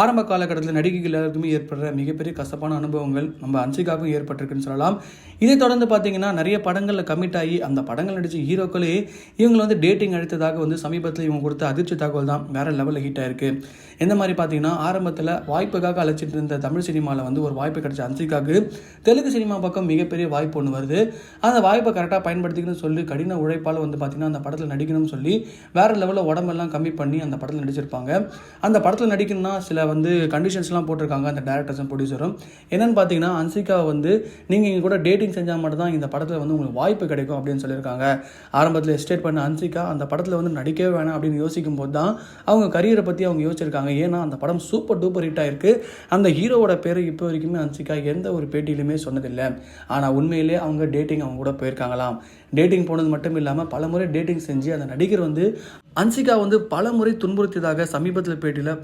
ஆரம்ப காலகட்டத்தில் நடிகைகள் எல்லாருக்குமே ஏற்படுற மிகப்பெரிய கசப்பான அனுபவங்கள் நம்ம அன்சிகாவுக்கும் ஏற்பட்டிருக்குன்னு சொல்லலாம். இதை தொடர்ந்து பார்த்தீங்கன்னா நிறைய படங்களில் கமிட் ஆகி அந்த படங்கள் நடித்த ஹீரோக்களே இவங்களை வந்து டேட்டிங் அழைத்ததாக வந்து சமீபத்தில் இவங்க கொடுத்த அதிர்ச்சி தகவல் தான் வேற லெவலில் ஹிட் ஆயிருக்கு. எந்த மாதிரி பார்த்தீங்கன்னா ஆரம்பத்தில் வாய்ப்புக்காக அழைச்சிட்டு இருந்த தமிழ் சினிமாவில் வந்து ஒரு வாய்ப்பு கிடைச்ச அன்சிகாவுக்கு தெலுங்கு சினிமா பக்கம் மிகப்பெரிய வாய்ப்பு ஒன்று வருது. அந்த வாய்ப்பை கரெக்டாக பயன்படுத்திக்கணும்னு சொல்லி கடின உழைப்பால் வந்து பார்த்தீங்கன்னா அந்த படத்தில் நடிக்கணும்னு சொல்லி வேற லெவலில் உடம்பெல்லாம் கம்மி பண்ணி அந்த படத்தில் நடிச்சிருப்பாங்க. அந்த படத்தில் நடிக்கணும்னா சில வந்து கண்டிஷன்ஸ்லாம் போட்டிருக்காங்க அந்த டேரக்டர்ஸும் ப்ரொடியூசரும். என்னென்னு பார்த்தீங்கன்னா அன்சிகா வந்து நீங்கள் இங்கே கூட டேட்டிங் செஞ்சால் மட்டும் தான் இந்த படத்தில் வந்து உங்களுக்கு வாய்ப்பு கிடைக்கும் அப்படின்னு சொல்லியிருக்காங்க. ஆரம்பத்தில் எஸ்டேட் பண்ண அன்சிகா அந்த படத்தில் வந்து நடிக்கவே வேணாம் அப்படின்னு யோசிக்கும் போது தான் அவங்க கரியரை பற்றி அவங்க யோசிச்சிருக்காங்க. ஏன்னா அந்த படம் சூப்பர் டூப்பர் ஹிட் ஆயிருக்கு. அந்த ஹீரோவோட பேரை இப்போ வரைக்குமே அன்சிகா எந்த ஒரு பேட்டியிலுமே சொன்னதில்லை. ஆனால் உண்மையிலே அவங்க டேட்டிங் அவங்க கூட போயிருக்காங்களாம். டேட்டிங் போனது மட்டும் இல்லாமல் பல முறை டேட்டிங் செஞ்சு அந்த நடிகர் வந்து அன்சிகா வந்து பல முறை துன்புறுத்தியதாக சமீபத்தில் பேட்டியில்